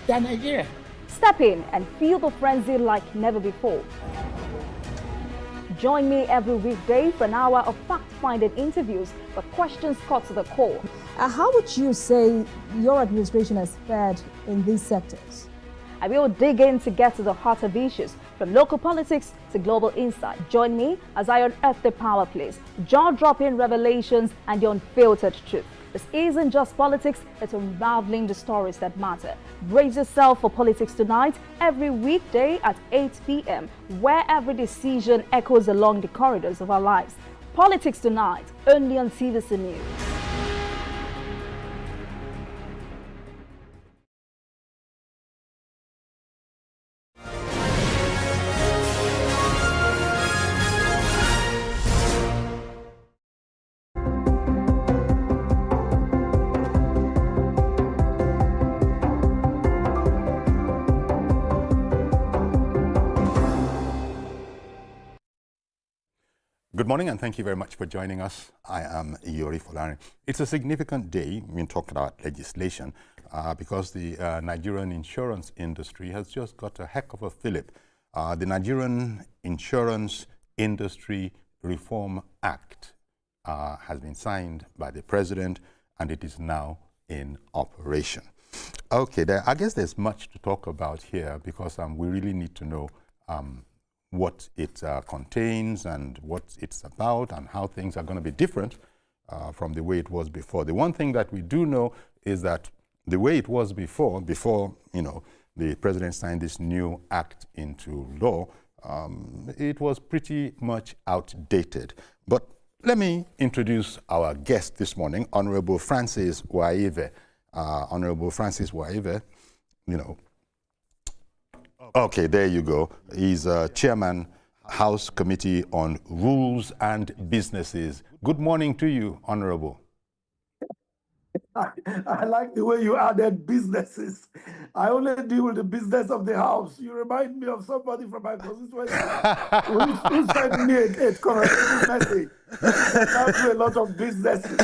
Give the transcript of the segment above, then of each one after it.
than Nigeria. Step in and feel the frenzy like never before. Join me every weekday for an hour of fact-finding interviews where questions cut to the core. How would you say your administration has fared in these sectors? I will dig in to get to the heart of issues, from local politics to global insight. Join me as I unearth the power plays, jaw-dropping revelations and the unfiltered truth. This isn't just politics, it's unraveling the stories that matter. Brace yourself for Politics Tonight every weekday at 8 p.m, where every decision echoes along the corridors of our lives. Politics Tonight, only on TVC News. Good morning and thank you very much for joining us. I am Yori Folari. It's a significant day when talking about legislation because the Nigerian insurance industry has just got a heck of a fillip. The Nigerian Insurance Industry Reform Act has been signed by the President and it is now in operation. Okay, I guess there's much to talk about here because we really need to know what it contains and what it's about and how things are going to be different from the way it was before. The one thing that we do know is that the way it was before the President signed this new act into law, it was pretty much outdated. But let me introduce our guest this morning, Honorable Francis Waive. Honorable Francis Waive, okay, there you go. He's Chairman, House Committee on Rules and Businesses. Good morning to you, Honorable. I like the way you added businesses. I only deal with the business of the house. You remind me of somebody from my constituency who sent me a corresponding message. I do a lot of businesses. I'm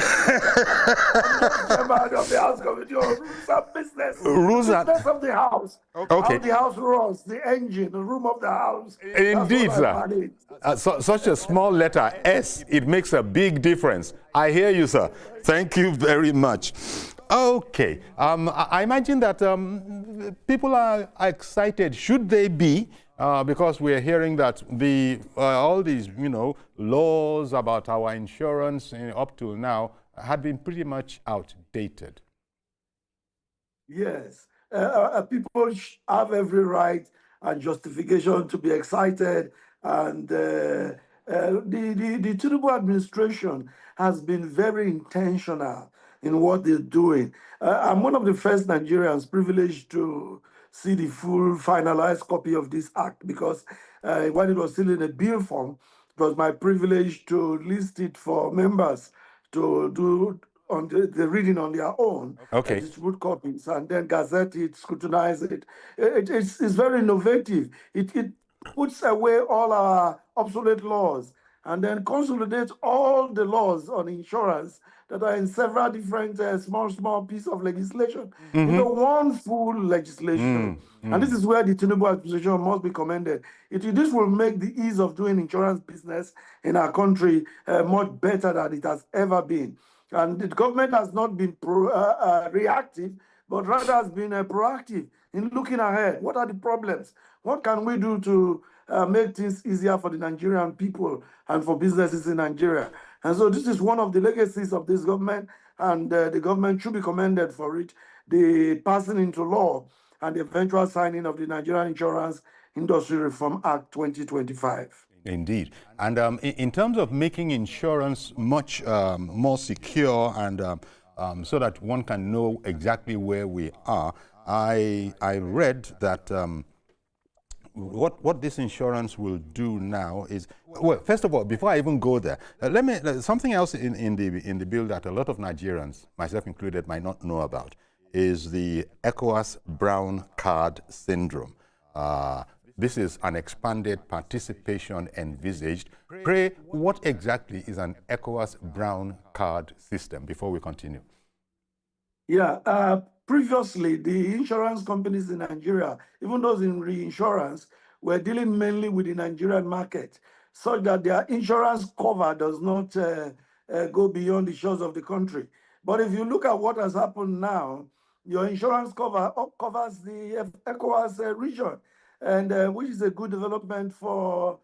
chairman of the House Committee on Rules and Business. Business of the house. Okay. How the house runs, the engine, the room of the house. Indeed, sir. Such a small letter, S, it makes a big difference. I hear you, sir. Thank you very much. Okay. I imagine that people are excited. Should they be? Because we're hearing that all these, laws about our insurance up till now had been pretty much outdated. Yes. People have every right and justification to be excited. And the Tinubu administration has been very intentional in what they're doing. I'm one of the first Nigerians privileged to see the full finalized copy of this act because when it was still in a bill form, it was my privilege to list it for members to do on the reading on their own, distribute copies, and then gazette it, scrutinize it. It's very innovative. It puts away all our obsolete laws and then consolidates all the laws on insurance that are in several different small pieces of legislation into one full legislation. And this is where the Tinubu administration must be commended. This will make the ease of doing insurance business in our country much better than it has ever been. And the government has not been reactive, but rather has been proactive in looking ahead. What are the problems? What can we do to make things easier for the Nigerian people and for businesses in Nigeria? And so this is one of the legacies of this government, and the government should be commended for it. The passing into law and the eventual signing of the Nigerian Insurance Industry Reform Act 2025. Indeed. And in terms of making insurance much more secure and so that one can know exactly where we are, I read that what this insurance will do now is, well, first of all, before I even go there, something else in the bill that a lot of Nigerians, myself included, might not know about is the ECOWAS Brown Card Syndrome. This is an expanded participation envisaged. Pray, what exactly is an ECOWAS Brown Card system before we continue? Yeah, Previously, the insurance companies in Nigeria, even those in reinsurance, were dealing mainly with the Nigerian market, so that their insurance cover does not go beyond the shores of the country. But if you look at what has happened now, your insurance cover covers the ECOWAS region, and which is a good development for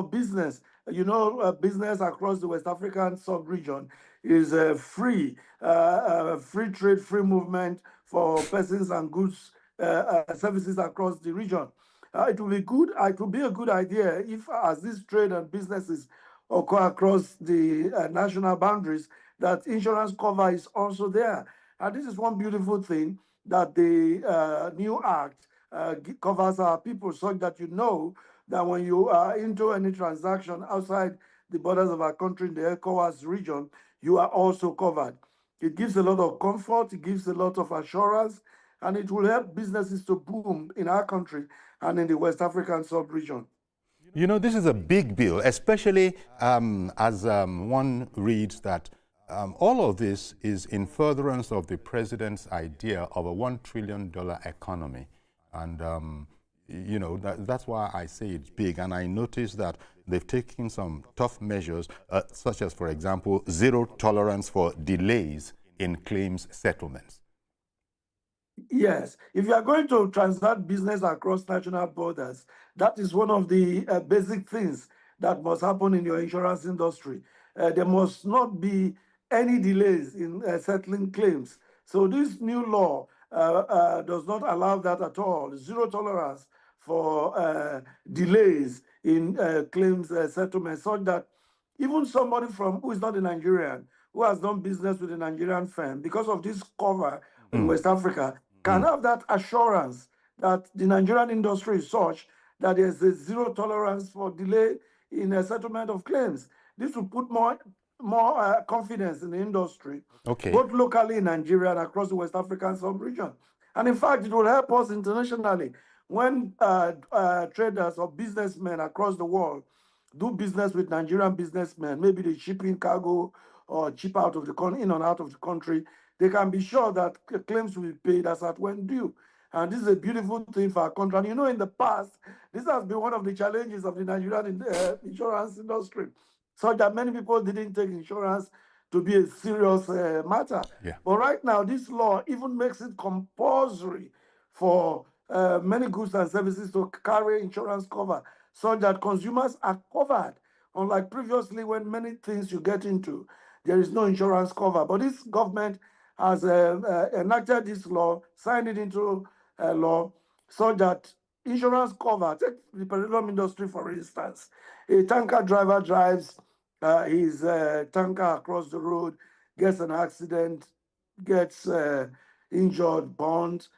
business. You know, business across the West African sub-region is free trade, free movement for persons and goods, services across the region. It will be good. It will be a good idea if, as these trade and businesses occur across the national boundaries, that insurance cover is also there. And this is one beautiful thing that the new act covers our people, so that you know that when you are into any transaction outside the borders of our country in the ECOWAS region, you are also covered. It gives a lot of comfort, it gives a lot of assurance, and it will help businesses to boom in our country and in the West African sub-region. You know, this is a big bill, especially as one reads that all of this is in furtherance of the president's idea of a $1 trillion economy. And, you know, that's why I say it's big. And I noticed that they've taken some tough measures, such as, for example, zero tolerance for delays in claims settlements. Yes, if you are going to transact business across national borders, that is one of the basic things that must happen in your insurance industry. There must not be any delays in settling claims. So this new law does not allow that at all. Zero tolerance for delays in claims settlement, so that even somebody who is not a Nigerian, who has done business with a Nigerian firm, because of this cover in West Africa, can have that assurance that the Nigerian industry is such that there's a zero tolerance for delay in a settlement of claims. This will put more confidence in the industry, both locally in Nigeria and across the West African sub-region. And in fact, it will help us internationally when traders or businessmen across the world do business with Nigerian businessmen, maybe they ship in cargo or ship out of the in and out of the country. They can be sure that claims will be paid as at when due. And this is a beautiful thing for our country. And you know, in the past, this has been one of the challenges of the Nigerian insurance industry, so that many people didn't take insurance to be a serious matter. Yeah. But right now, this law even makes it compulsory for many goods and services to carry insurance cover, so that consumers are covered. Unlike previously, when many things you get into, there is no insurance cover. But this government has enacted this law, signed it into law, so that insurance cover, take the petroleum industry for instance. A tanker driver drives his tanker across the road, gets an accident, gets injured, burnt,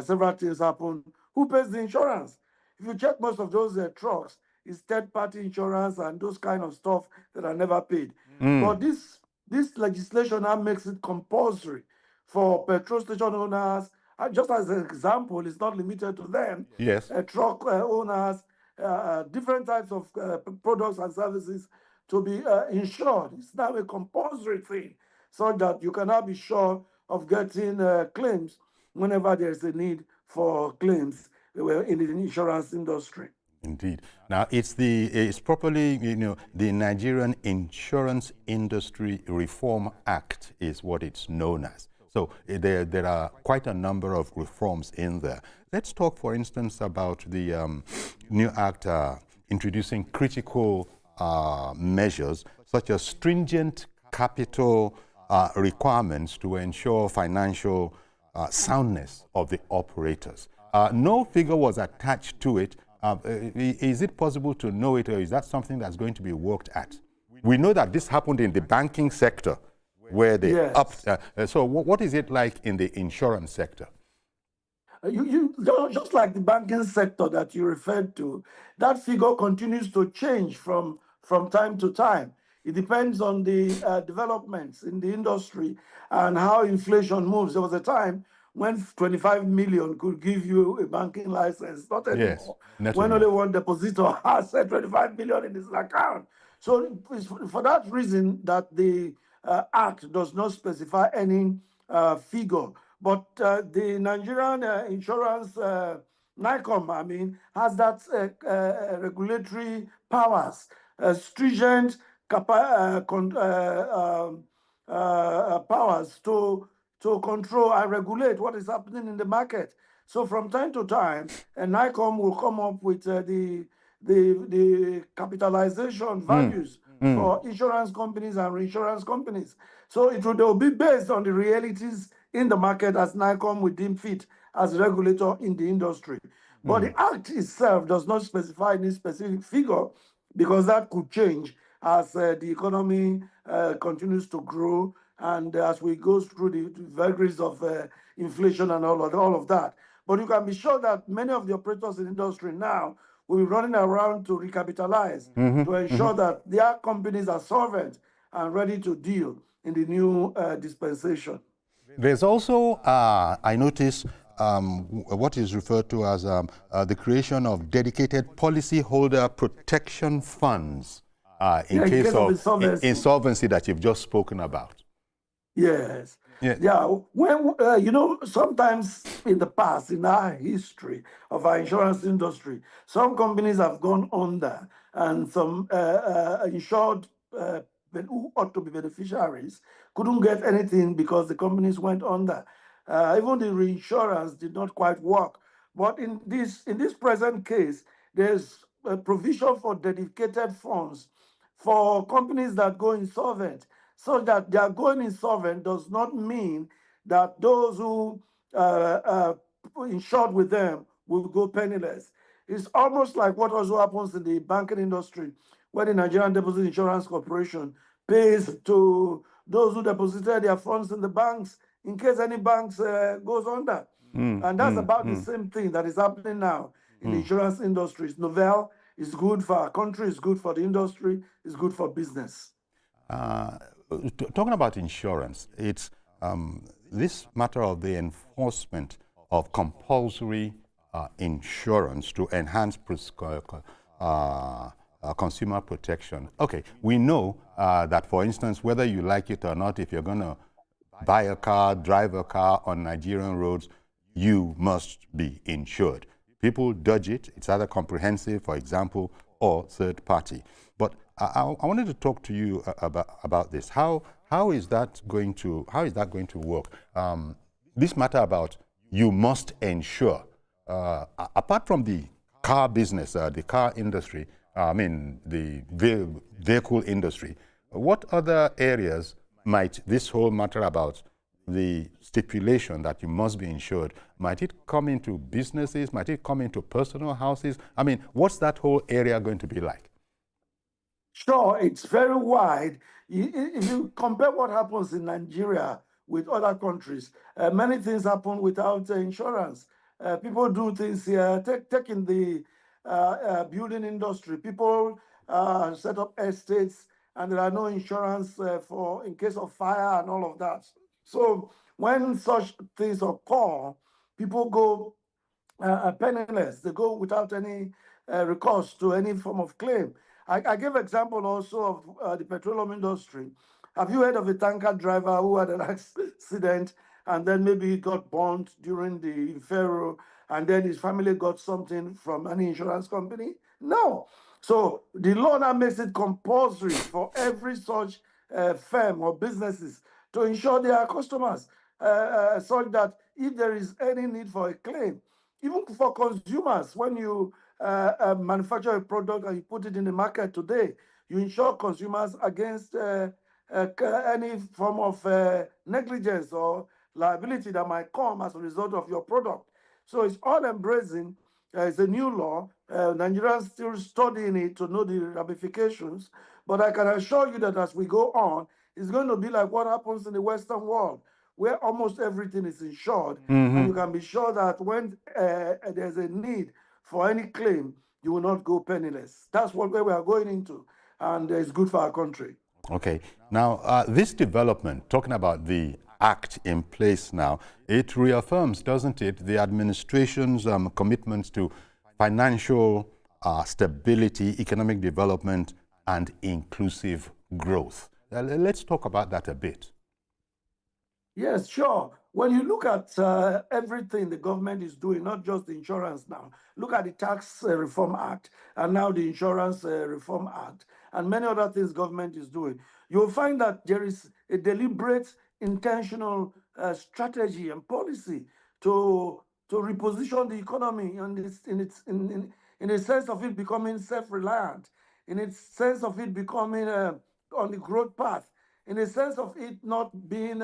several things happen. Who pays the insurance? If you check most of those trucks, it's third-party insurance and those kind of stuff that are never paid. But this legislation now makes it compulsory for petrol station owners. Just as an example, it's not limited to them. Yes. Truck owners, different types of products and services to be insured. It's now a compulsory thing, so that you can now be sure of getting claims whenever there's a need for claims in the insurance industry. Indeed. Now, it's properly, you know, the Nigerian Insurance Industry Reform Act is what it's known as. So there are quite a number of reforms in there. Let's talk, for instance, about the new act introducing critical measures, such as stringent capital requirements to ensure financial soundness of the operators. No figure was attached to it. Is it possible to know it, or is that something that's going to be worked at? We know that this happened in the banking sector, where they upped. So what is it like in the insurance sector? Just like the banking sector that you referred to, that figure continues to change from time to time. It depends on the developments in the industry and how inflation moves. There was a time when 25 million could give you a banking license, not anymore. Yes, when only one depositor has 25 million in his account. So it's for that reason that the Act does not specify any figure. But the Nigerian insurance, NICOM, I mean, has that regulatory powers, stringent powers to control and regulate what is happening in the market. So from time to time, NICOM will come up with the capitalization values for insurance companies and reinsurance companies. So will be based on the realities in the market as NICOM will deem fit as regulator in the industry. But the act itself does not specify any specific figure because that could change as the economy continues to grow and as we go through the vagaries of inflation and all of that. But you can be sure that many of the operators in the industry now will be running around to recapitalize to ensure that their companies are solvent and ready to deal in the new dispensation. There's also, I notice, what is referred to as the creation of dedicated policyholder protection funds in case of insolvency that you've just spoken about. Yes. Yeah. When sometimes in the past, in our history of our insurance industry, some companies have gone under, and some insured who ought to be beneficiaries couldn't get anything because the companies went under. Even the reinsurance did not quite work. But in this present case, there's a provision for dedicated funds for companies that go insolvent, so that their going insolvent does not mean that those who insured with them will go penniless. It's almost like what also happens in the banking industry, where the Nigerian Deposit Insurance Corporation pays to those who deposited their funds in the banks in case any banks goes under. And that's about the same thing that is happening now in the insurance industry. It's novel, it's good for our country, it's good for the industry, it's good for business. Talking about insurance, it's this matter of the enforcement of compulsory insurance to enhance consumer protection. Okay, we know that, for instance, whether you like it or not, if you're going to buy a car, drive a car on Nigerian roads, you must be insured. People dodge it. It's either comprehensive, for example, or third party. But I wanted to talk to you about this. How is that going to work? This matter about you must insure. Apart from the car business, the car industry, I mean the vehicle industry, what other areas might this whole matter about the stipulation that you must be insured, might it come into businesses? Might it come into personal houses? I mean, what's that whole area going to be like? Sure, it's very wide. If you compare what happens in Nigeria with other countries, many things happen without insurance. People do things here. Take in the building industry. People set up estates, and there are no insurance for in case of fire and all of that. So when such things occur, people go penniless. They go without any recourse to any form of claim. I gave example also of the petroleum industry. Have you heard of a tanker driver who had an accident and then maybe he got burnt during the Pharaoh and then his family got something from any insurance company? No. So the law now makes it compulsory for every such firm or businesses to insure their customers such that if there is any need for a claim, even for consumers, when you manufacture a product and you put it in the market today, you insure consumers against any form of negligence or liability that might come as a result of your product. So it's all embracing. It's a new law. Nigerians still studying it to know the ramifications. But I can assure you that as we go on, it's going to be like what happens in the Western world, where almost everything is insured. And you can be sure that when there's a need for any claim, you will not go penniless. That's what we are going into, and it's good for our country. Okay. Now, this development, talking about the act in place now, it reaffirms, doesn't it, the administration's commitments to financial stability, economic development, and inclusive growth. Let's talk about that a bit. Yes, sure. when you look at everything the government is doing, not just the insurance now, look at the Tax Reform Act and now the Insurance Reform Act and many other things government is doing, you'll find that there is a deliberate, intentional strategy and policy to reposition the economy in the sense of it becoming self-reliant, in its sense of it becoming on the growth path, in the sense of it not being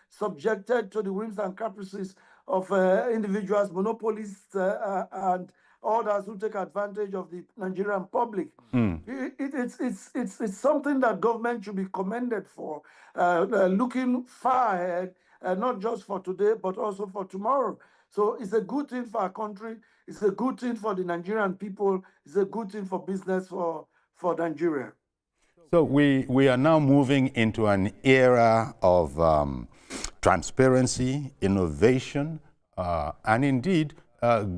subjected to the whims and caprices of individuals, monopolists, and others who take advantage of the Nigerian public. It's something that government should be commended for, looking far ahead, not just for today, but also for tomorrow. So it's a good thing for our country. It's a good thing for the Nigerian people. It's a good thing for business for Nigeria. So we are now moving into an era of transparency, innovation, and indeed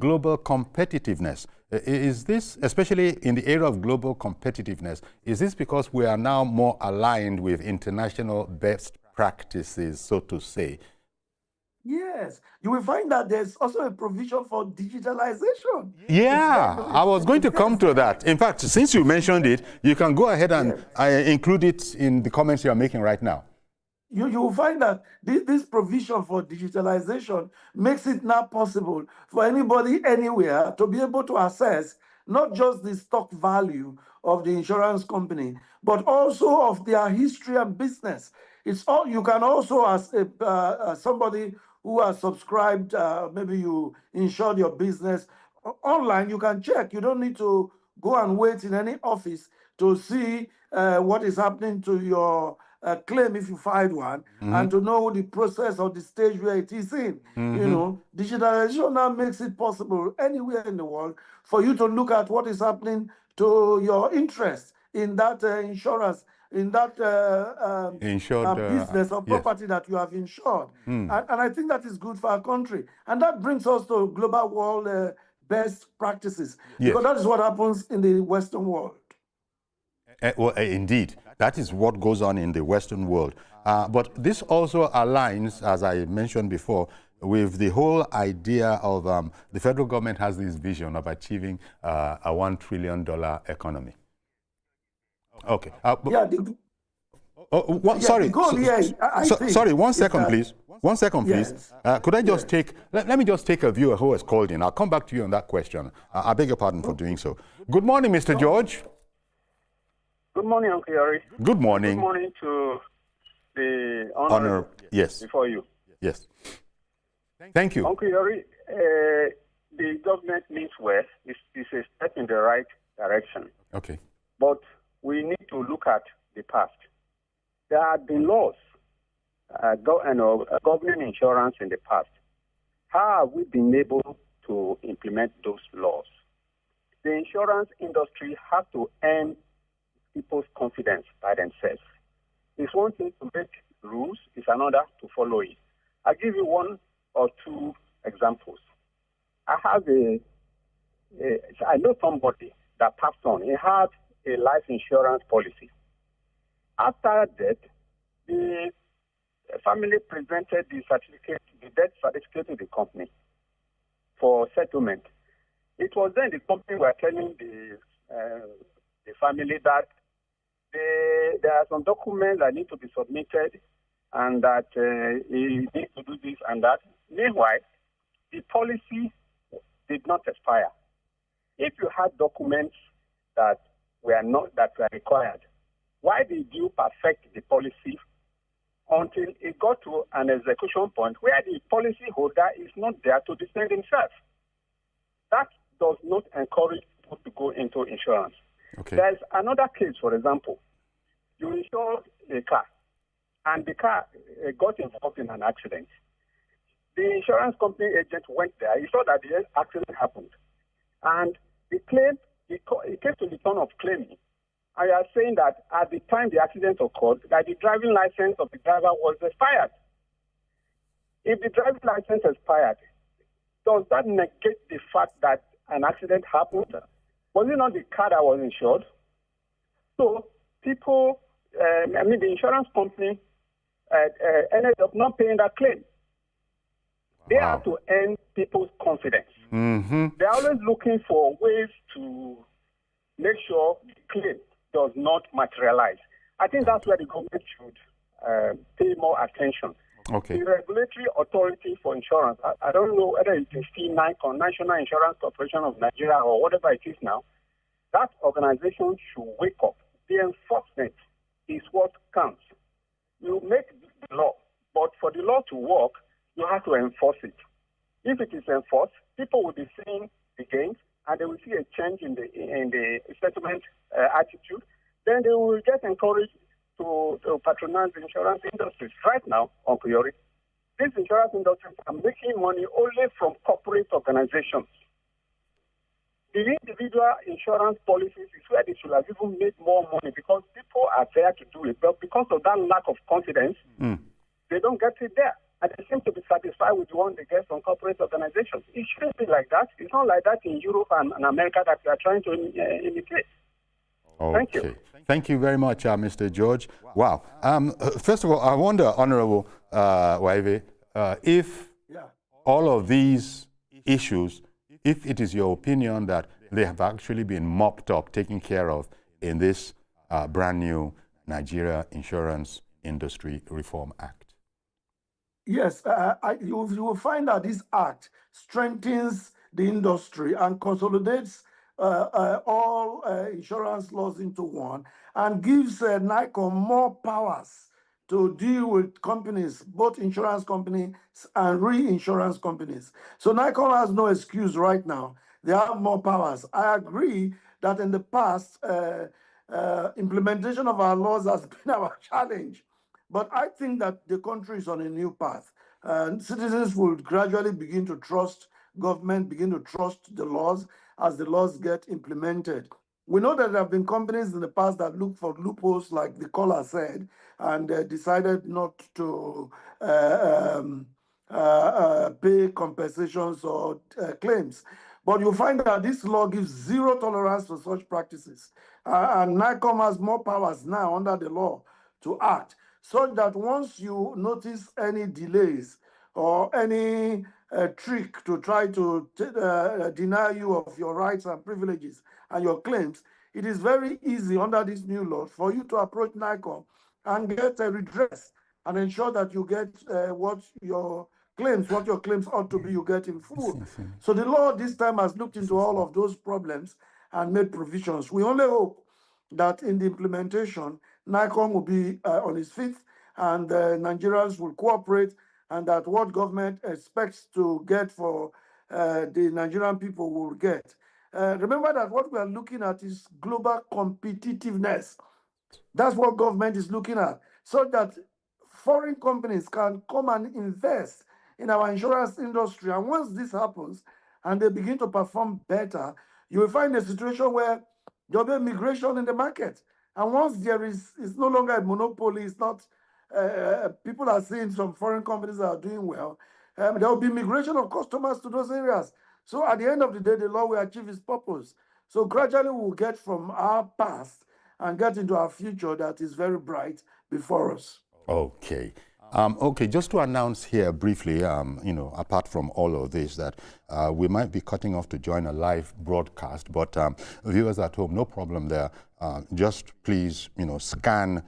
global competitiveness. Is this, especially in the era of global competitiveness, is this because we are now more aligned with international best practices, so to say? Yes, you will find that there's also a provision for digitalization. Yeah, I was going to come to that. In fact, since you mentioned it, you can go ahead and include it in the comments you are making right now. You will find that this provision for digitalization makes it now possible for anybody anywhere to be able to assess not just the stock value of the insurance company, but also of their history and business. It's all you can also, as somebody who has subscribed, maybe you insured your business online, you can check. You don't need to go and wait in any office to see what is happening to your claim if you filed one, and to know the process or the stage where it is in. You know, digitalization now makes it possible anywhere in the world for you to look at what is happening to your interest in that insurance, in that business or property that you have insured. And I think that is good for our country. And that brings us to global world best practices, because that is what happens in the Western world. Well, indeed, that is what goes on in the Western world. But this also aligns, as I mentioned before, with the whole idea of the federal government has this vision of achieving a $1 trillion economy. Okay. Sorry. Sorry, 1 second, please. 1 second, please. Could I just take, let me just take a viewer who has called in. I'll come back to you on that question. I beg your pardon for doing so. Good morning, Mr. George. Good morning, Uncle Yori. Good morning. Good morning to the honor before you. Yes. Thank you. Uncle Yori, the government means well. It's a step in the right direction. Okay. But we need to look at the past. There have been laws governing insurance in the past. How have we been able to implement those laws? The insurance industry has to earn people's confidence by themselves. It's one thing to make rules, it's another to follow it. I'll give you one or two examples. I know somebody that passed on. He had a life insurance policy. After that, the family presented the death certificate to the company for settlement. It was then the company were telling the family that there are some documents that need to be submitted and that he needs to do this and that. Meanwhile, the policy did not expire. If you had documents that were required, why did you perfect the policy until it got to an execution point where the policy holder is not there to defend himself? That does not encourage people to go into insurance. Okay. There's another case, for example. You insured a car, and the car got involved in an accident. The insurance company agent went there. He saw that the accident happened. And he came to the turn of claiming. I are saying that at the time the accident occurred, that the driving license of the driver was expired. If the driving license expired, does that negate the fact that an accident happened? Was it not the car that was insured? So people, the insurance company ended up not paying that claim. They have to earn people's confidence. They're always looking for ways to make sure the claim does not materialize. I think that's where the government should pay more attention. Okay. The regulatory authority for insurance, I don't know whether it is still NICON, National Insurance Corporation of Nigeria, or whatever it is now, that organization should wake up. The enforcement is what counts. You make the law, but for the law to work, you have to enforce it. If it is enforced, people will be seeing the gains, and they will see a change in the settlement attitude. Then they will get encouraged to patronize the insurance industries. Right now, Uncle Yori, these insurance industries are making money only from corporate organizations. The individual insurance policies is where they should have even made more money because people are there to do it. But because of that lack of confidence, they don't get it there. And they seem to be satisfied with the one they get from corporate organizations. It shouldn't be like that. It's not like that in Europe and America that we are trying to imitate. Okay. Thank you. Thank you very much, Mr. George. Wow. First of all, I wonder, Honorable Waive, if all of these issues, if it is your opinion that they have actually been mopped up, taken care of in this brand new Nigeria Insurance Industry Reform Act. Yes, you will find that this act strengthens the industry and consolidates all insurance laws into one and gives NICOM more powers to deal with companies, both insurance companies and reinsurance companies. So NICOM has no excuse right now. They have more powers. I agree that in the past, implementation of our laws has been our challenge. But I think that the country is on a new path. And citizens will gradually begin to trust government, begin to trust the laws as the laws get implemented. We know that there have been companies in the past that looked for loopholes, like the caller said, and decided not to pay compensations or claims. But you'll find that this law gives zero tolerance for such practices. And NICOM has more powers now under the law to act, so that once you notice any delays or any trick to try to deny you of your rights and privileges and your claims, it is very easy under this new law for you to approach NICOM and get a redress and ensure that you get what your claims ought to be, you get in full. So the law this time has looked into all of those problems and made provisions. We only hope that in the implementation, NICOM will be on its feet and Nigerians will cooperate, and that what government expects to get for the Nigerian people will get. Remember that what we are looking at is global competitiveness. That's what government is looking at, so that foreign companies can come and invest in our insurance industry. And once this happens and they begin to perform better, you will find a situation where there will be migration in the market. And once there is, it's no longer a monopoly, it's not, people are seeing some foreign companies that are doing well, there will be migration of customers to those areas. So at the end of the day, the law will achieve its purpose. So gradually we'll get from our past and get into our future that is very bright before us. Okay. Okay, just to announce here briefly, apart from all of this, that we might be cutting off to join a live broadcast, but viewers at home, no problem there. Just please, scan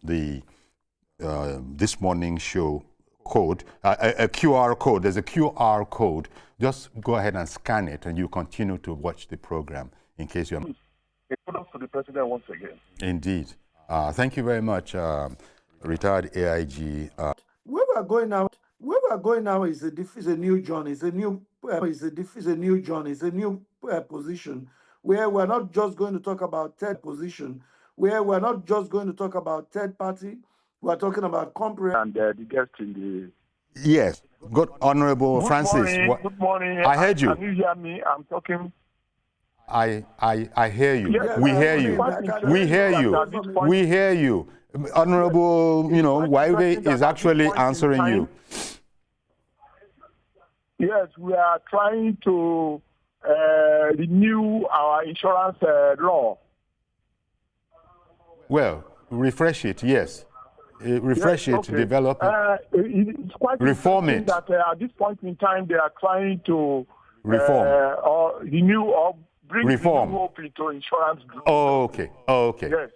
this morning show code, a QR code. There's a QR code. Just go ahead and scan it, and you continue to watch the program in case you're... Kudos to the president once again. Indeed. Thank you very much, retired AIG. Where we're going now is a new journey. It's a new It's a new position where we're not just going to talk about third position, where we're not just going to talk about third party. We're talking about comprehensive. And the guest in the... Yes. Good, Honorable Francis. Morning. Good morning. I heard you. Can you hear me? I'm talking. I hear you. Yes, We hear you. We hear you. We hear you. Honorable, Waive is actually answering you. Yes, we are trying to renew our insurance law. Well, refresh it, yes. refresh it, develop it. It's quite reform it. That at this point in time they are trying to reform or renew or bring reform hope into insurance group. Oh, okay. Oh, okay. Yes.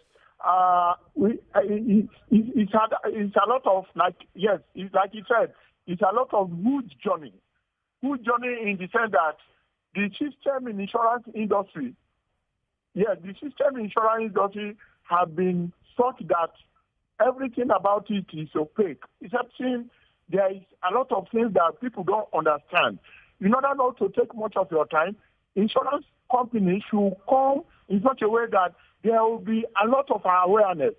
It's a lot of like you said, it's a lot of huge journey in the sense that the system in insurance industry, have been such that everything about it is opaque, except there is a lot of things that people don't understand. In order not to take much of your time, insurance companies should come in such a way that there will be a lot of awareness,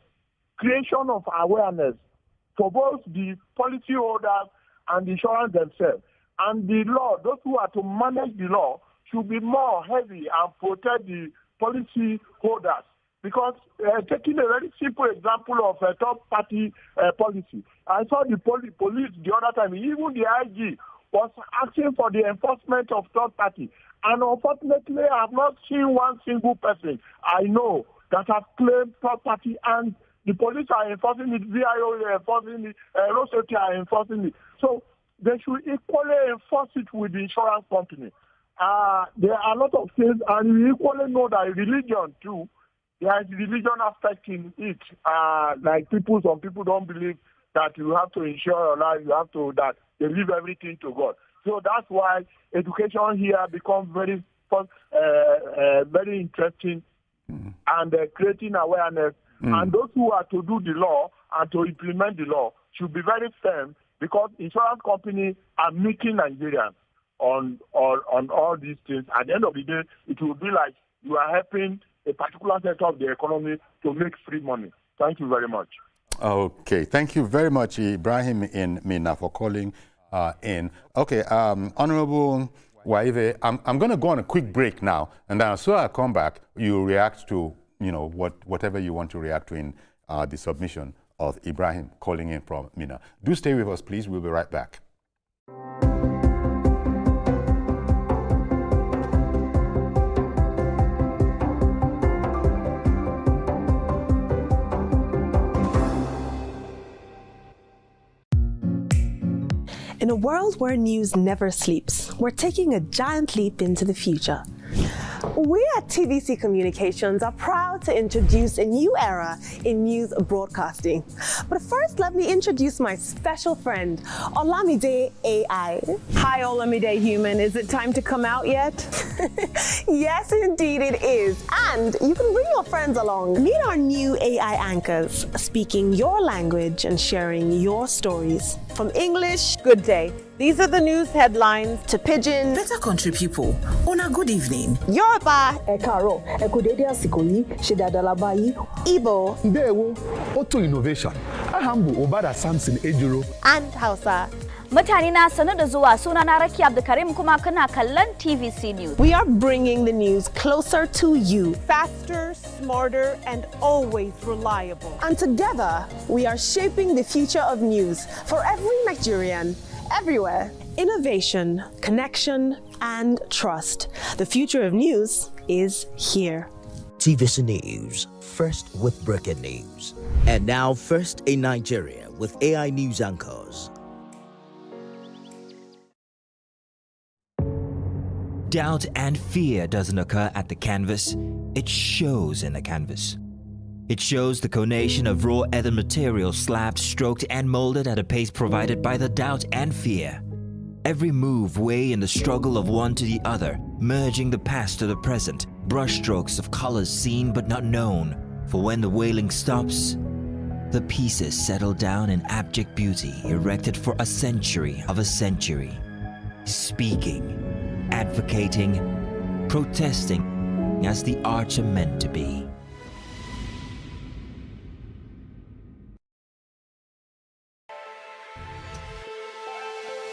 creation of awareness for both the policyholders and the insurance themselves. And the law, those who are to manage the law, should be more heavy and protect the policy holders. Because taking a very simple example of a third-party policy, I saw the police the other time, even the IG was asking for the enforcement of third party. And unfortunately, I have not seen one single person I know that has claimed third party, and the police are enforcing it, VIO are enforcing it, road safety are enforcing it. So they should equally enforce it with the insurance company. There are a lot of things, and we equally know that religion too, there is religion aspect in it. Like some people don't believe that you have to insure your life, that they leave everything to God. So that's why education here becomes very interesting and creating awareness. And those who are to do the law and to implement the law should be very firm, because insurance companies are making Nigerians on all these things. At the end of the day, it will be like you are helping a particular sector of the economy to make free money. Thank you very much. Okay, thank you very much, Ibrahim in Mina, for calling in. Okay, Honorable Waive, I'm going to go on a quick break now, and then as soon as I come back, you react to whatever you want to react to in the submission of Ibrahim calling in from Mina. Do stay with us, please. We'll be right back. In a world where news never sleeps, we're taking a giant leap into the future. We at TVC Communications are proud to introduce a new era in news broadcasting. But first, let me introduce my special friend, Olamide AI. Hi, Olamide Human. Is it time to come out yet? Yes, indeed it is. And you can bring your friends along. Meet our new AI anchors, speaking your language and sharing your stories. From English, good day. These are the news headlines, to Pidgin, better country people, on a good evening. Yoruba, Ekaro, Ekudede Asikoyi, Shedadalabayi, Igbo, Ndewo, Auto Innovation, Ahambu Obada Samson Ejiro, and Hausa. Mutane na sanu da zuwa, sunana Raki Abdulkarim, kuma kana kallon TVC News. We are bringing the news closer to you. Faster, smarter, and always reliable. And together, we are shaping the future of news for every Nigerian, everywhere. Innovation, connection, and trust. The future of news is here. TVC News, first with breaking news. And now first in Nigeria with AI news anchors. Doubt and fear doesn't occur at the canvas, it shows in the canvas. It shows the conation of raw earthen material slabbed, stroked, and molded at a pace provided by the doubt and fear. Every move weigh in the struggle of one to the other, merging the past to the present, brushstrokes of colors seen but not known. For when the wailing stops, the pieces settle down in abject beauty erected for a century of a century. Speaking, advocating, protesting as the arts are meant to be.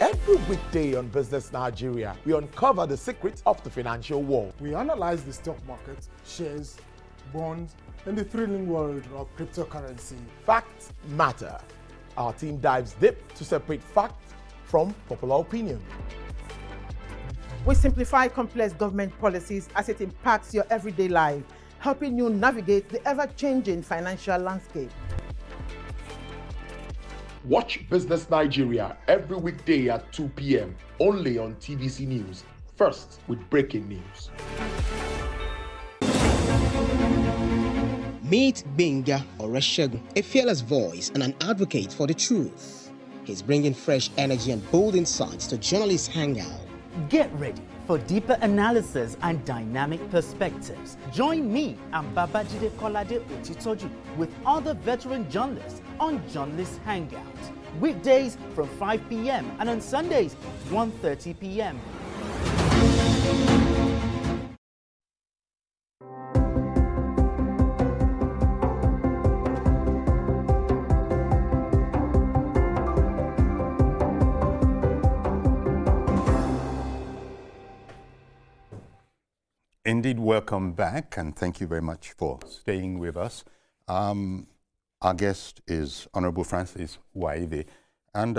Every weekday on Business Nigeria, we uncover the secrets of the financial world. We analyze the stock market, shares, bonds, and the thrilling world of cryptocurrency. Facts matter. Our team dives deep to separate fact from popular opinion. We simplify complex government policies as it impacts your everyday life, helping you navigate the ever-changing financial landscape. Watch Business Nigeria every weekday at 2 p.m. only on TVC News. First with breaking news. Meet Benga Oreshegun, a fearless voice and an advocate for the truth. He's bringing fresh energy and bold insights to journalists' Hangout. Get ready for deeper analysis and dynamic perspectives. Join me and Babajide Kolade Otitoju with other veteran journalists on Journalists Hangout. Weekdays from 5 p.m. and on Sundays 1:30 p.m. Indeed, welcome back, and thank you very much for staying with us. Our guest is Honorable Francis Waive. And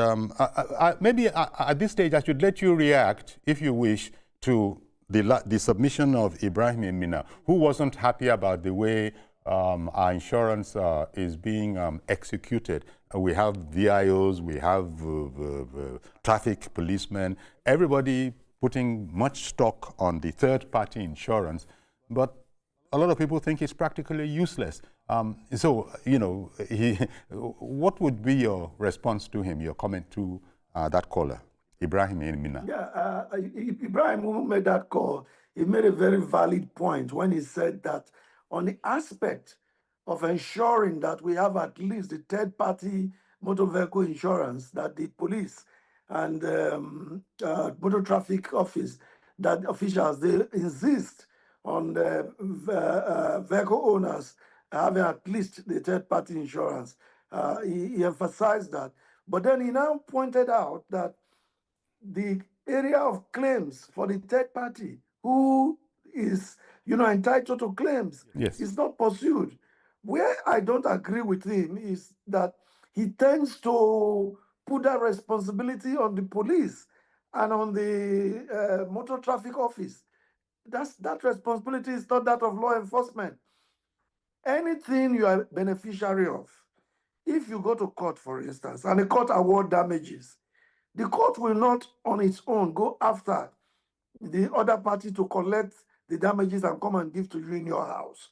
maybe at this stage, I should let you react, if you wish, to the submission of Ibrahim Emina, who wasn't happy about the way our insurance is being executed. We have VIOs, we have traffic policemen, everybody putting much stock on the third-party insurance, but a lot of people think it's practically useless. So, you know, what would be your response to him, your comment to that caller, Ibrahim Emina? Yeah, Ibrahim, who made that call, he made a very valid point when he said that on the aspect of ensuring that we have at least the third-party motor vehicle insurance that the police and motor traffic office, that officials, they insist on the vehicle owners having at least the third-party insurance. He emphasized that. But then he now pointed out that the area of claims for the third party who is, entitled to claims is not pursued. Where I don't agree with him is that he tends to put that responsibility on the police and on the motor traffic office. That responsibility is not that of law enforcement. Anything you are beneficiary of, if you go to court, for instance, and the court award damages, the court will not on its own go after the other party to collect the damages and come and give to you in your house.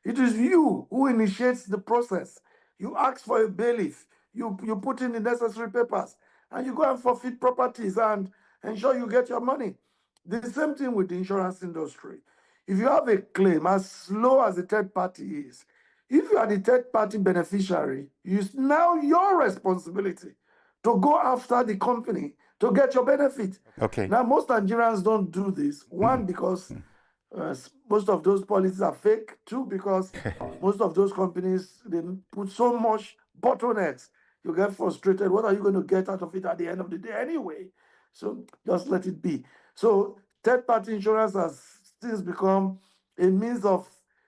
It is you who initiates the process. You ask for a bailiff, you put in the necessary papers, and you go and forfeit properties and ensure you get your money. The same thing with the insurance industry. If you have a claim, as low as the third party is, if you are the third party beneficiary, it's now your responsibility to go after the company to get your benefit. Okay. Now, most Nigerians don't do this. One, because most of those policies are fake. Two, because most of those companies, they put so much bottlenecks. You get frustrated. What are you going to get out of it at the end of the day anyway? So just let it be. So third-party insurance has since become a means of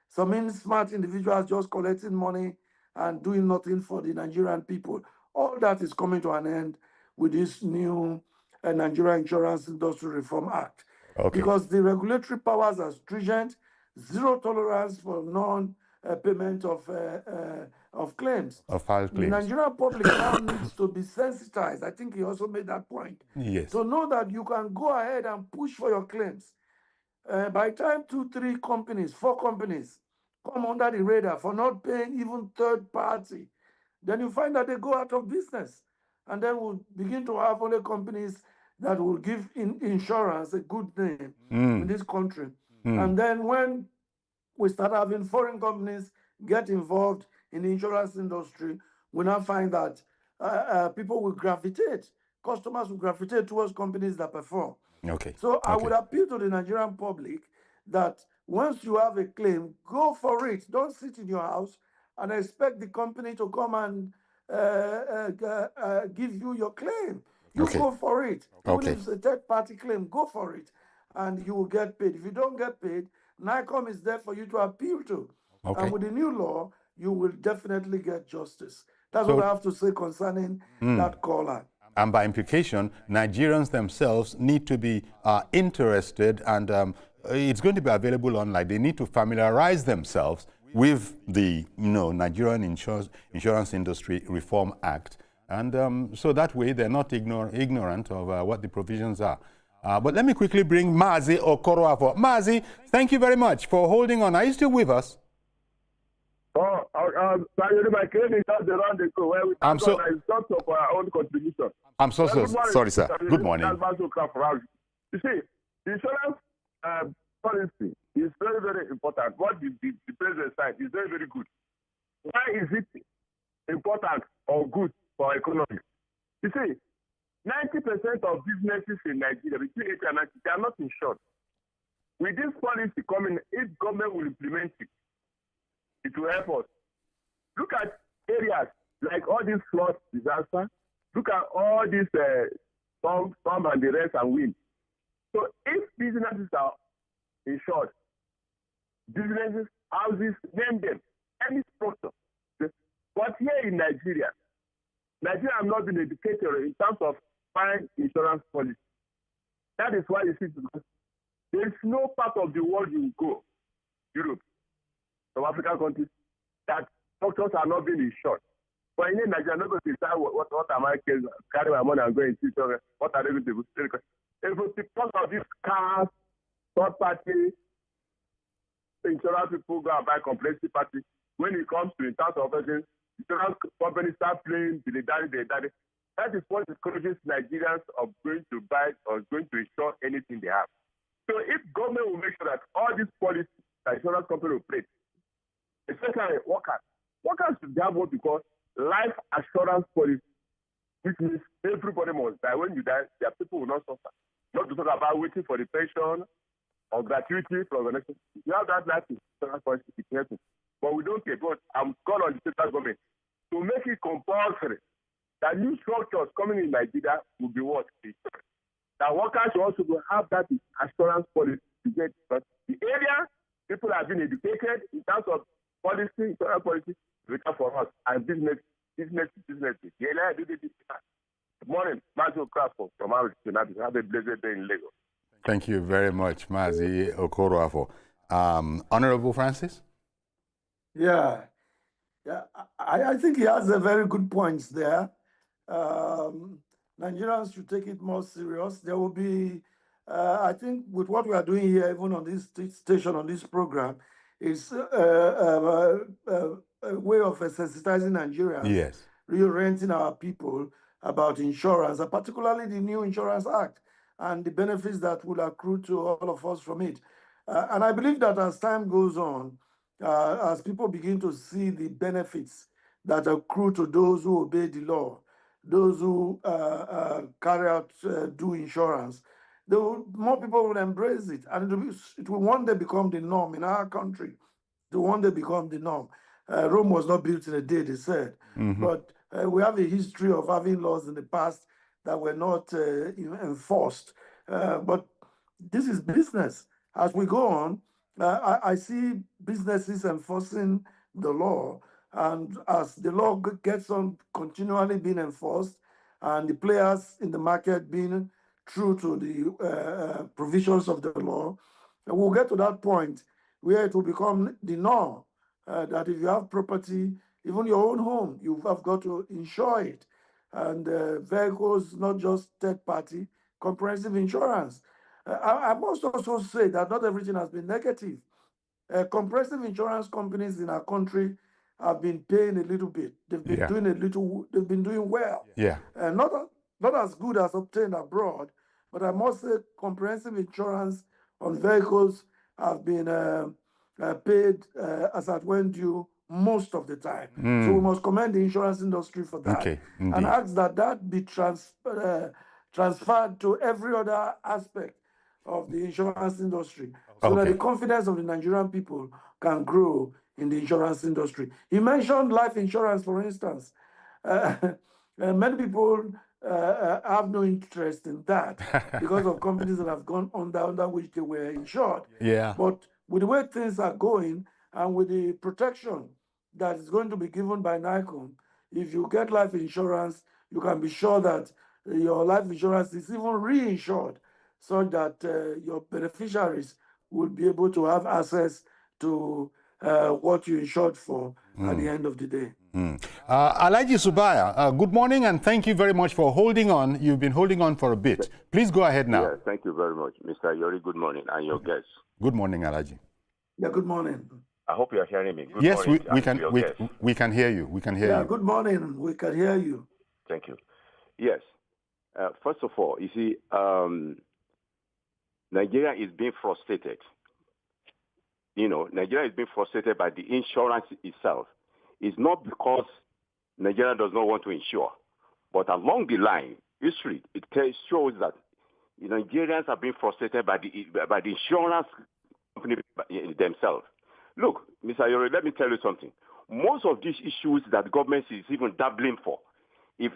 some smart individuals just collecting money and doing nothing for the Nigerian people. All that is coming to an end with this new Nigerian Insurance Industry Reform Act. Okay. Because the regulatory powers are stringent, zero tolerance for non-payment of claims. Of filed claims. The Nigerian public now needs to be sensitized. I think he also made that point. Yes. To know that you can go ahead and push for your claims. By the time 2, 3 companies, 4 companies come under the radar for not paying even third party, then you find that they go out of business. And then we'll begin to have only companies that will give insurance a good name in this country. And then when we start having foreign companies get involved in the insurance industry, we now find that people will gravitate, customers will gravitate towards companies that perform. Okay. So I would appeal to the Nigerian public that once you have a claim, go for it. Don't sit in your house and expect the company to come and give you your claim. You go for it. Even if it's a third-party claim, go for it, and you will get paid. If you don't get paid, NICOM is there for you to appeal to. And with the new law, you will definitely get justice. That's what I have to say concerning that caller. And by implication, Nigerians themselves need to be interested, and it's going to be available online. They need to familiarize themselves with the Nigerian Insurance Industry Reform Act. And so that way they're not ignorant of what the provisions are. But let me quickly bring Mazi Okoroafo. Mazi, thank you very much for holding on. Are you still with us? My credit has the round the where we I'm so of our own contribution. I'm so sorry, sir. Good morning. You see, the insurance policy is very, very important. What the president said is very, very good. Why is it important or good for our economy? You see, 90% of businesses in Nigeria, between 80 and 90, they are not insured. With this policy coming, if government will implement it, it will help us. Look at areas like all these flood disaster. Look at all these storm and the rest and wind. So if businesses are insured, businesses, houses, name them, any structure. But here in Nigeria have not been educated in terms of fine insurance policy. That is why you see, there is no part of the world you go, Europe, some African countries, that doctors are not being insured. But in Nigeria, nobody decide what am I carry my money and go into, what are they going to do? It was because of these cars, third party, insurance people go and buy comprehensive party. When it comes to in terms of insurance companies start playing the daddy. That is what discourages Nigerians of going to buy or going to insure anything they have. So if government will make sure that all these policies that insurance company will play, especially workers should have what we call life assurance policy, which means everybody must die. When you die, their people will not suffer. Not to talk about waiting for the pension or gratuity from the nation. You have that life insurance policy, it's helping. But we don't care. But I'm called on the central government to make it compulsory that new structures coming in Nigeria will be what? That workers should also have that assurance policy to get. But the area, people have been educated in terms of policy, insurance policy, better for us and business. Yeah, good morning, Mazi Okoroafo from our United. Have a blessed day in Lagos. Thank you very much, Mazi Okoroafo. Honorable Francis? Yeah, I think he has a very good points there. Nigerians should take it more serious. There will be, I think, with what we are doing here, even on this station, on this program, is a way of sensitizing Nigerians, yes, reorienting our people about insurance, and particularly the new Insurance Act and the benefits that will accrue to all of us from it. And I believe that as time goes on, as people begin to see the benefits that accrue to those who obey the law, those who carry out, do insurance, more people will embrace it. And it will one day become the norm in our country. It will one day become the norm. Rome was not built in a day, they said. Mm-hmm. But we have a history of having laws in the past that were not enforced. But this is business. As we go on, I see businesses enforcing the law, and as the law gets on continually being enforced, and the players in the market being true to the provisions of the law, we'll get to that point where it will become the norm that if you have property, even your own home, you have got to insure it. And vehicles, not just third party, comprehensive insurance. I must also say that not everything has been negative. Comprehensive insurance companies in our country have been paying a little bit. They've been doing a little. They've been doing well. Yeah. Not as good as obtained abroad, but I must say comprehensive insurance on vehicles have been paid as at when due most of the time. So we must commend the insurance industry for that. Okay, and ask that be transferred to every other aspect of the insurance industry, so that the confidence of the Nigerian people can grow in the insurance industry. You mentioned life insurance, for instance. Many people have no interest in that because of companies that have gone under which they were insured. Yeah. But with the way things are going and with the protection that is going to be given by NICOM, if you get life insurance, you can be sure that your life insurance is even reinsured, so that your beneficiaries will be able to have access to what you insured for at the end of the day. Alhaji Subaya, good morning and thank you very much for holding on. You've been holding on for a bit. Please go ahead now. Yeah, thank you very much, Mr. Yori. Good morning, and your guests. Good morning, Alhaji. Yeah, good morning. I hope you are hearing me. Good yes, morning, we can hear you. We can hear you. Good morning. We can hear you. Thank you. Yes. First of all, you see, Nigeria is being frustrated. You know, Nigeria is being frustrated by the insurance itself. It's not because Nigeria does not want to insure, but along the line, history, it shows that Nigerians are being frustrated by the insurance company themselves. Look, Mr. Yori, let me tell you something. Most of these issues that the government is even dabbling for, if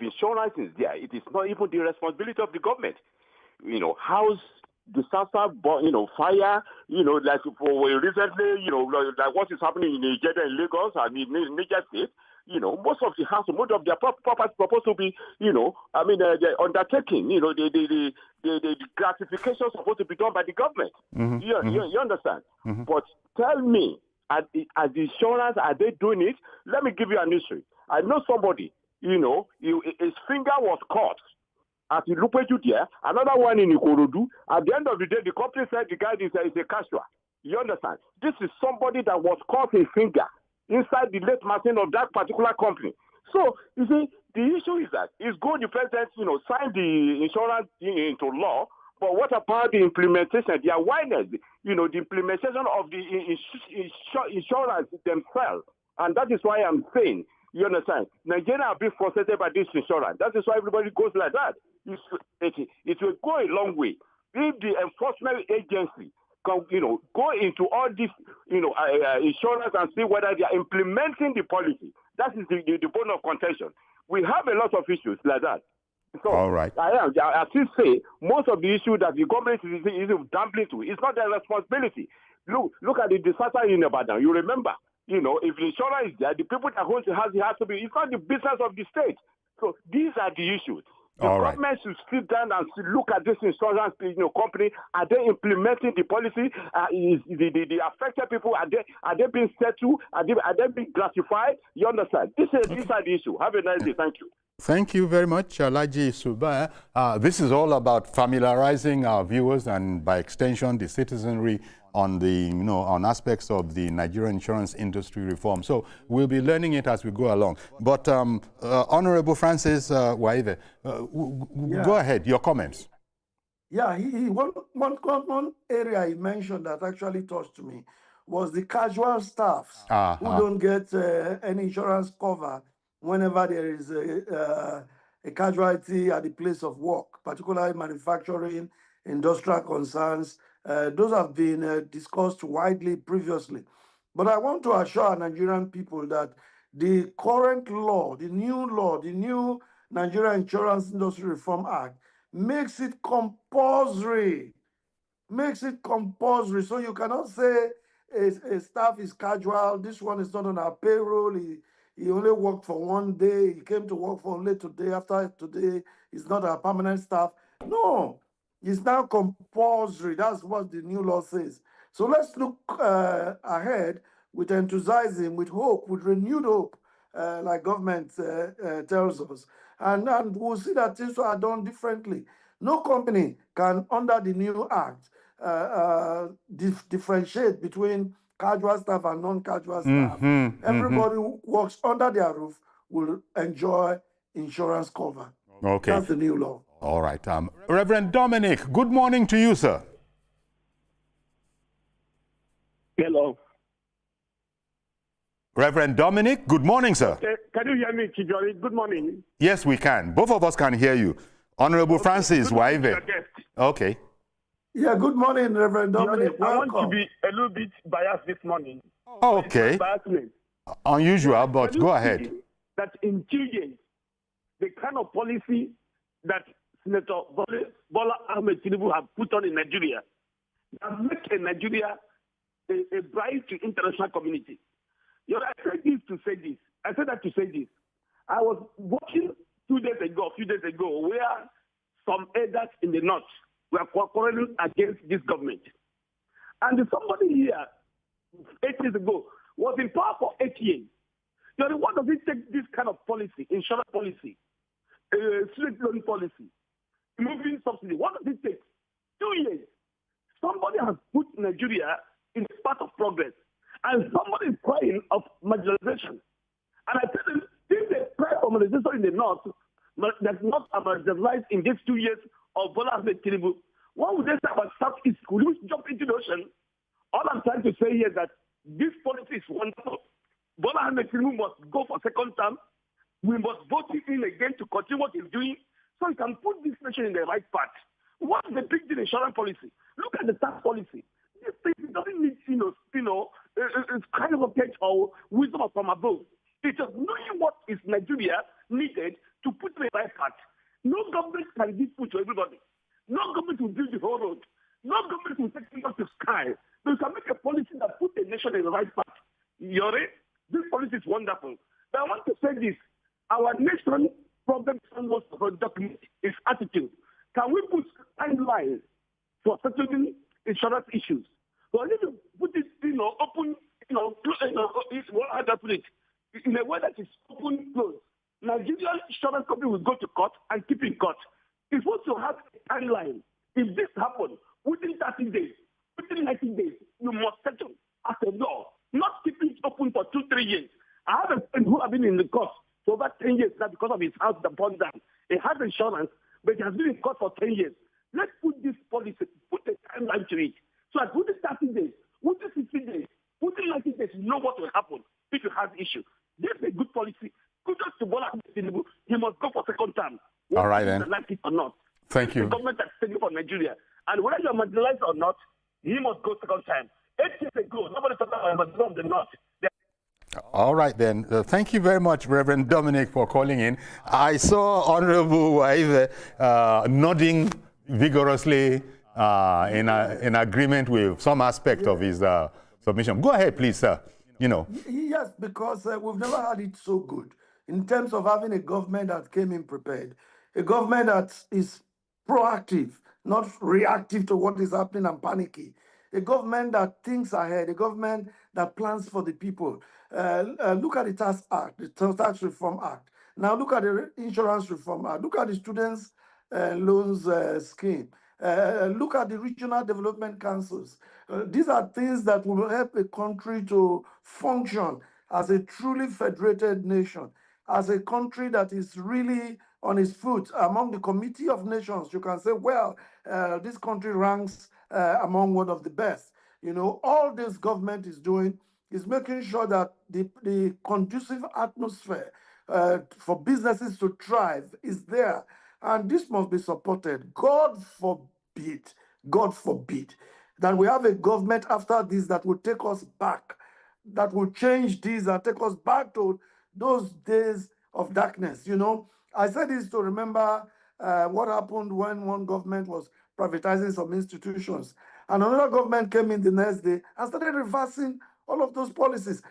insurance is there, it is not even the responsibility of the government. You know, house disaster, fire, like for recently, like what is happening in Nigeria and Lagos, I mean, Niger State, most of the house, most of their property supposed to be, the undertaking, the gratification supposed to be done by the government. You understand? But tell me, as the insurance, are they doing it? Let me give you an history. I know somebody, his finger was caught at Ilupeju there, another one in Ikorodu. At the end of the day, the company said the guy is a casual. You understand? This is somebody that was caught a finger inside the late machine of that particular company. So, you see, the issue is that it's good the president, signed the insurance into law, but what about the implementation, the awareness, the implementation of the insurance themselves? And that is why I'm saying, you understand, Nigeria are being frustrated by this insurance. That is why everybody goes like that. It will go a long way. If the enforcement agency can, go into all this, insurance and see whether they are implementing the policy. That is the bone of contention. We have a lot of issues like that. So all right. I still say most of the issues that the government is dumping to, it's not their responsibility. Look at the disaster in Ibadan. You remember, if the insurance is there, the people that hold it has to be. It's not the business of the state. So these are the issues. The government should sit down and look at this insurance company. Are they implementing the policy? Is the affected people, are they being settled? Are they being gratified? You understand? These are the issue. Have a nice day. Thank you. Thank you very much, Alhaji Subaya. This is all about familiarizing our viewers and, by extension, the citizenry on the on aspects of the Nigerian insurance industry reform. So we'll be learning it as we go along. But Honorable Francis Waive, go ahead. Your comments. Yeah, one area he mentioned that actually touched me was the casual staffs who don't get any insurance cover whenever there is a casualty at the place of work, particularly manufacturing, industrial concerns. Those have been discussed widely previously. But I want to assure Nigerian people that the current law, the new Nigeria Insurance Industry Reform Act, makes it compulsory. So you cannot say a staff is casual, this one is not on our payroll, he only worked for one day, he came to work for only today, after today, he's not a permanent staff. No, it's now compulsory. That's what the new law says. So let's look ahead with enthusiasm, with hope, with renewed hope, like government tells us. And we'll see that things are done differently. No company can, under the new act, differentiate between casual staff and non-casual staff. Everybody who works under their roof will enjoy insurance cover. Okay. That's the new law. All right. Reverend Dominic, good morning to you, sir. Hello. Reverend Dominic, good morning, sir. Can you hear me, Chijori? Good morning. Yes, we can. Both of us can hear you. Honorable Francis Waive. Okay. Yeah, good morning, Reverend Dominic. I want to be a little bit biased this morning. Okay. Unusual, but go ahead. That in 2 years, the kind of policy that Senator Bola Ahmed Tinubu have put on in Nigeria have made Nigeria a bright to international community. I said this to say this. I said that to say this. I was watching a few days ago, where some elders in the north were quarreling against this government. And somebody here 8 years ago, was in power for 8 years. What does it take this kind of policy, insurance policy, student loan policy, removing subsidy? What does it take? 2 years. Somebody has put Nigeria in a path of progress, and somebody is crying of marginalization. And I tell them, if they cry for marginalization in the north, that's not marginalized in these 2 years of Bola Ahmed Tinubu, what would they say about Southeast? Could we jump into the ocean? All I'm trying to say here is that this policy is wonderful. Bola Ahmed Tinubu must go for second term. We must vote him in again to continue what he's doing so he can put this nation in the right path. What is the big deal insurance policy? Look at the tax policy. This thing doesn't need, it's kind of a page or wisdom from above. It's just knowing what is Nigeria needed to put in the right path. No government can give food to everybody. No government will build the whole road. No government will take things up to sky. But you can make a policy that puts the nation in the right path. Yore, this policy is wonderful. But I want to say this. Our nation problem is almost a document is attitude. Can we put timelines for settling insurance issues? But if you put it, open, how do I put it? In a way that is open, closed. Nigerian insurance company will go to court and keep in court. It's supposed to have a timeline. If this happens, within 30 days, within 90 days, you must settle as a law, not keep it open for 2-3 years. I have a friend who has been in the court for over 10 years now because of his house that burned down. He has insurance, but he has been in court for 10 years. Let's put this policy, put a timeline to it. So that within 30 days, within 60 days, within 90 days, you know what will happen if you have issue. This is a good policy. Kudos to Bola Ahmed Tinubu. He must go for second term. All right, then. Like it or not. Thank you. The government that's taking for Nigeria. And whether you're marginalized or not, he must go second time. 8 years ago, nobody talked about marginalization of the north. All right, then. Thank you very much, Reverend Dominic, for calling in. I saw Honorable Waive nodding vigorously in agreement with some aspect of his submission. Go ahead, please, sir. Yes, because we've never had it so good in terms of having a government that came in prepared, a government that is proactive, not reactive to what is happening and panicky, a government that thinks ahead, a government that plans for the people. Look at the Tax Act, the Tax Reform Act. Now look at the Insurance Reform Act. Look at the Students' Loans Scheme. Look at the Regional Development Councils. These are things that will help a country to function as a truly federated nation, as a country that is really on its foot among the Committee of Nations. You can say, well, this country ranks among one of the best. All this government is doing is making sure that the conducive atmosphere for businesses to thrive is there. And this must be supported. God forbid, that we have a government after this that will take us back, that will change this and take us back to those days of darkness. I said this to remember what happened when one government was privatizing some institutions, and another government came in the next day and started reversing all of those policies.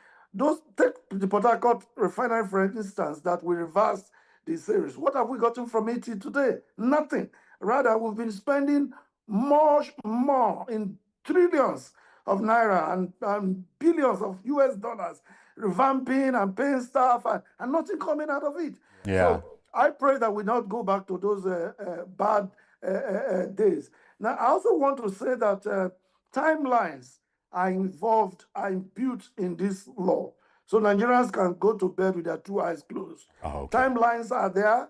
Take the Port Harcourt refinery, for instance, that we reversed the series. What have we gotten from it today? Nothing. Rather, we've been spending much more in trillions of naira and billions of US dollars revamping and paying staff and nothing coming out of it. Yeah. So I pray that we not go back to those bad days. Now, I also want to say that timelines are involved, are imbued in this law. So Nigerians can go to bed with their 2 eyes closed. Oh, okay. Timelines are there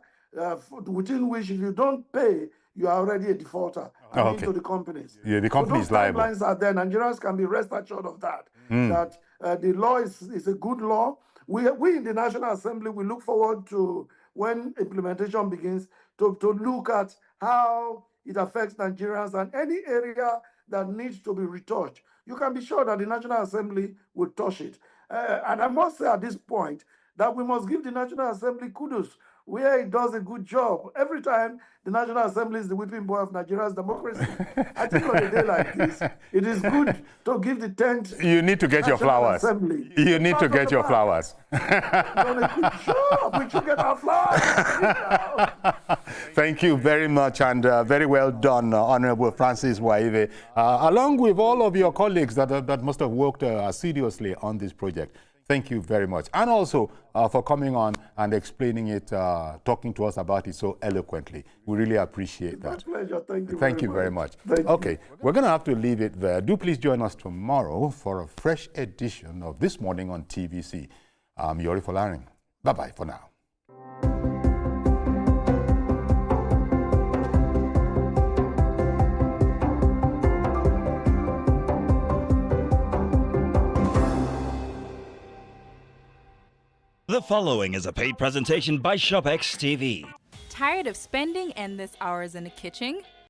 within which if you don't pay, you are already a defaulter to the companies. Yeah, the company is liable. Timelines are there. Nigerians can be rest assured of that, that the law is a good law. We in the National Assembly, we look forward to when implementation begins to look at how it affects Nigerians and any area that needs to be retouched. You can be sure that the National Assembly will touch it. And I must say at this point that we must give the National Assembly kudos where it does a good job. Every time the National Assembly is the whipping boy of Nigeria's democracy. I think on a day like this, it is good to give the 10th You need to get your flowers. Assembly. You need to get your flowers. Done a good job. We should get our flowers. Thank you very much, and very well done, Honorable Francis Waive, along with all of your colleagues that must have worked assiduously on this project. Thank you very much. And also for coming on and explaining it, talking to us about it so eloquently. We really appreciate that. My pleasure. Thank you very much. Thank okay, you. We're going to have to leave it there. Do please join us tomorrow for a fresh edition of This Morning on TVC. I'm Yori Folarin. Bye-bye for now. The following is a paid presentation by ShopX TV. Tired of spending endless hours in the kitchen?